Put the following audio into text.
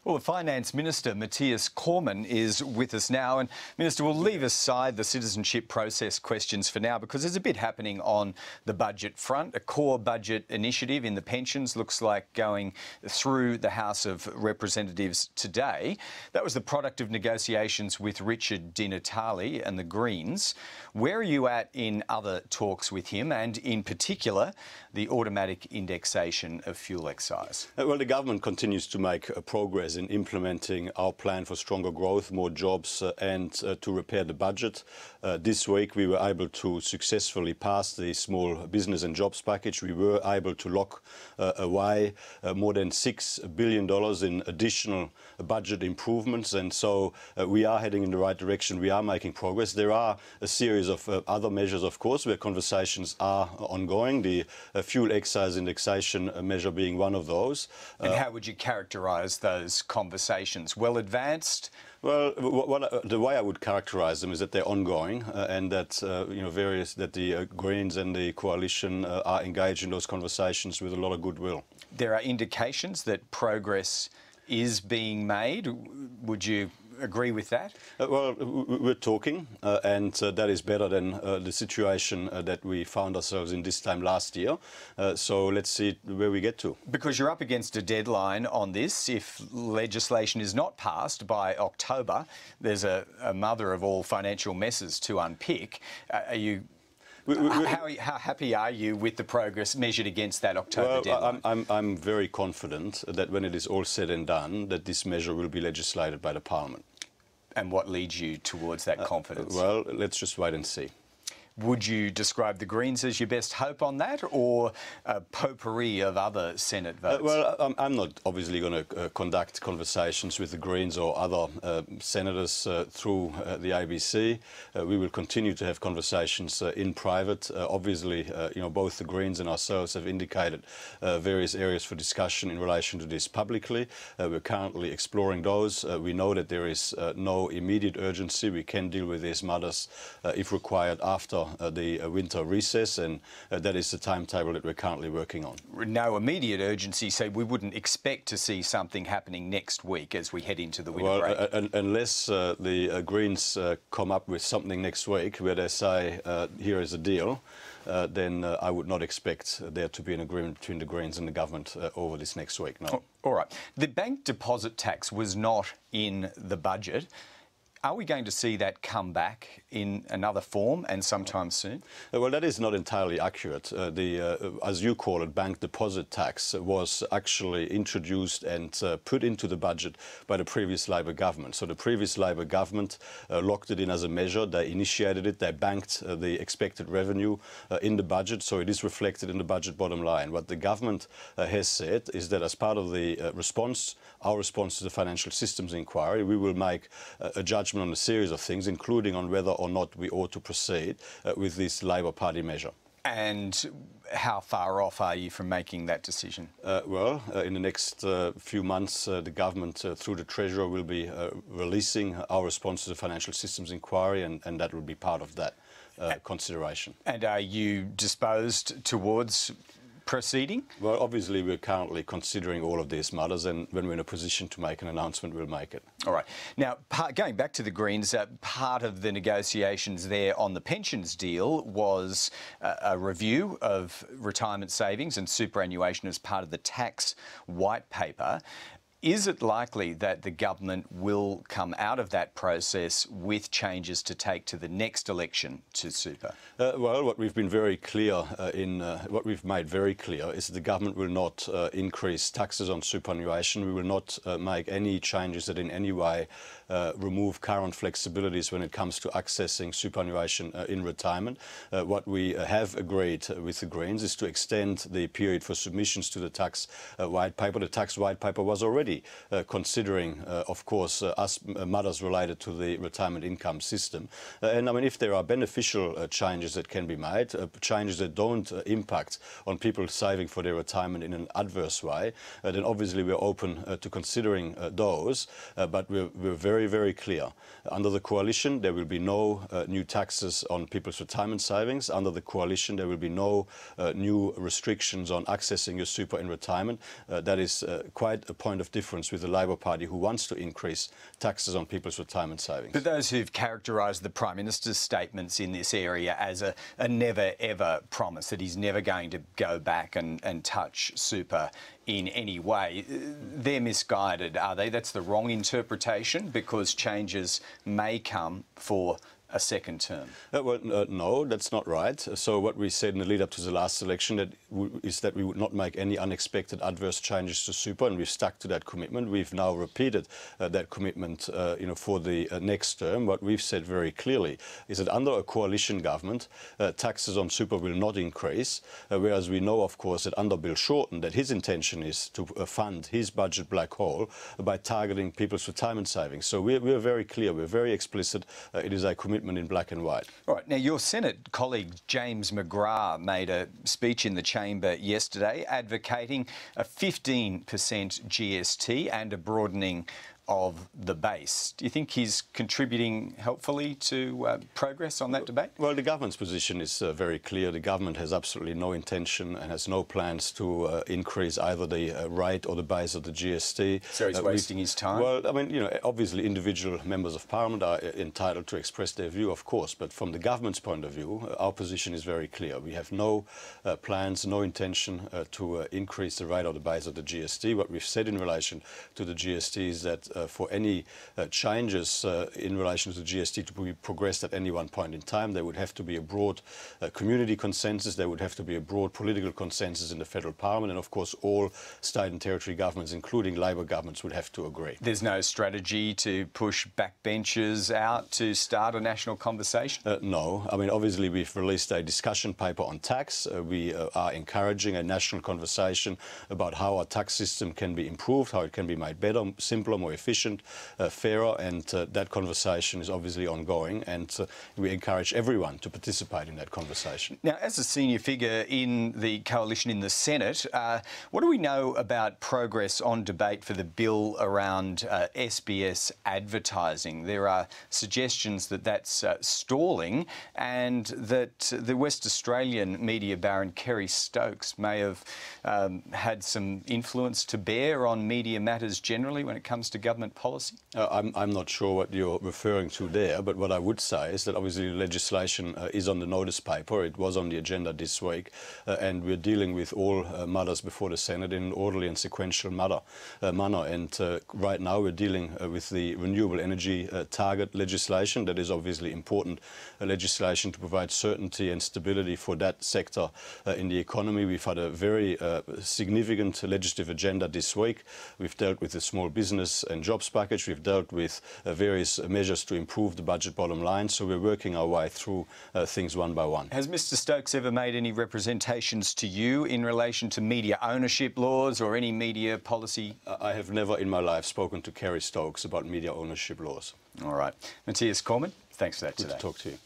Well, the Finance Minister, Matthias Cormann, is with us now. And, Minister, we'll leave aside the citizenship process questions for now because there's a bit happening on the budget front. A core budget initiative in the pensions looks like going through the House of Representatives today. That was the product of negotiations with Richard Di Natale and the Greens. Where are you at in other talks with him and, in particular, the automatic indexation of fuel excise? Well, the government continues to make progress in implementing our plan for stronger growth, more jobs and to repair the budget. This week we were able to successfully pass the small business and jobs package. We were able to lock away more than $6 billion in additional budget improvements, and so we are heading in the right direction. We are making progress. There are a series of other measures, of course, where conversations are ongoing, the fuel excise indexation measure being one of those. And how would you characterise those conversations? Well advanced? Well, the way I would characterise them is that they're ongoing and that the Greens and the coalition are engaged in those conversations with a lot of goodwill. There are indications that progress is being made. Would you agree with that? Well, we're talking, and that is better than the situation that we found ourselves in this time last year. So let's see where we get to. Because you're up against a deadline on this. If legislation is not passed by October, there's a mother of all financial messes to unpick. How happy are you with the progress measured against that October deadline? I'm very confident that when it is all said and done, that this measure will be legislated by the Parliament. And what leads you towards that confidence? Well, let's just wait and see. Would you describe the Greens as your best hope on that, or a potpourri of other Senate votes? Well, I'm not obviously going to conduct conversations with the Greens or other senators through the ABC. We will continue to have conversations in private. Obviously, both the Greens and ourselves have indicated various areas for discussion in relation to this publicly. We're currently exploring those. We know that there is no immediate urgency. We can deal with these matters if required after the winter recess, and that is the timetable that we're currently working on. No immediate urgency, so we wouldn't expect to see something happening next week as we head into the winter break? Unless the Greens come up with something next week where they say, here is a deal, then I would not expect there to be an agreement between the Greens and the government over this next week, no. All right. The bank deposit tax was not in the budget. Are we going to see that come back in another form and sometime soon? Well, that is not entirely accurate. As you call it, bank deposit tax was actually introduced and put into the budget by the previous Labor government. So the previous Labor government locked it in as a measure. They initiated it. They banked the expected revenue in the budget, so it is reflected in the budget bottom line. What the government has said is that as part of the our response to the financial systems inquiry, we will make a judgment on a series of things, including on whether or not we ought to proceed with this Labor Party measure. And how far off are you from making that decision? In the next few months, the government, through the Treasurer, will be releasing our response to the financial systems inquiry, and that will be part of that consideration. And are you disposed towards proceeding? Well, obviously we're currently considering all of these matters, and when we're in a position to make an announcement, we'll make it. All right. Now, going back to the Greens, part of the negotiations there on the pensions deal was a review of retirement savings and superannuation as part of the tax white paper. Is it likely that the government will come out of that process with changes to take to the next election to super? Well, what we've been very clear what we've made very clear is that the government will not increase taxes on superannuation. We will not make any changes that in any way remove current flexibilities when it comes to accessing superannuation in retirement. What we have agreed with the Greens is to extend the period for submissions to the tax white paper. The tax white paper was already considering, of course, matters related to the retirement income system. And I mean, if there are beneficial changes that can be made, changes that don't impact on people saving for their retirement in an adverse way, then obviously we're open to considering those. But we're very, very clear. Under the coalition, there will be no new taxes on people's retirement savings. Under the coalition, there will be no new restrictions on accessing your super in retirement. That is quite a point of difference difference with the Labour Party, who wants to increase taxes on people's retirement savings. But those who've characterised the Prime Minister's statements in this area as a never-ever promise, that he's never going to go back and touch super in any way, they're misguided, are they? That's the wrong interpretation, because changes may come for a second term. No, that's not right. So what we said in the lead up to the last election is that we would not make any unexpected adverse changes to super, and we've stuck to that commitment. We've now repeated that commitment for the next term. What we've said very clearly is that under a coalition government, taxes on super will not increase, whereas we know, of course, that under Bill Shorten, that his intention is to fund his budget black hole by targeting people's retirement savings. So we're very clear, we're very explicit. It is a commitment in black and white. All right. Now, your Senate colleague James McGrath made a speech in the chamber yesterday advocating a 15% GST and a broadening of the base. Do you think he's contributing helpfully to progress on that debate? Well, the government's position is very clear. The government has absolutely no intention and has no plans to increase either the rate or the base of the GST. So he's wasting his time? Well, I mean, obviously individual members of parliament are entitled to express their view, of course, but from the government's point of view, our position is very clear. We have no plans, no intention to increase the rate or the base of the GST. What we've said in relation to the GST is that for any changes in relation to the GST to be progressed at any one point in time, there would have to be a broad community consensus, there would have to be a broad political consensus in the federal parliament, and of course all state and territory governments, including Labor governments, would have to agree. There's no strategy to push backbenchers out to start a national conversation? No. I mean, obviously we've released a discussion paper on tax. We are encouraging a national conversation about how our tax system can be improved, how it can be made better, simpler, more efficient, fairer, and that conversation is obviously ongoing, and we encourage everyone to participate in that conversation. Now, as a senior figure in the coalition in the Senate, what do we know about progress on debate for the bill around SBS advertising? There are suggestions that that's stalling, and that the West Australian media baron Kerry Stokes may have had some influence to bear on media matters generally when it comes to government policy? I'm not sure what you're referring to there, but what I would say is that obviously legislation is on the notice paper. It was on the agenda this week, and we're dealing with all matters before the Senate in an orderly and sequential manner. And right now we're dealing with the renewable energy target legislation. That is obviously important legislation to provide certainty and stability for that sector in the economy. We've had a very significant legislative agenda this week. We've dealt with the small business and jobs package. We've dealt with various measures to improve the budget bottom line. So we're working our way through things one by one. Has Mr Stokes ever made any representations to you in relation to media ownership laws or any media policy? I have never in my life spoken to Kerry Stokes about media ownership laws. All right. Matthias Cormann, thanks for that today. Good to talk to you.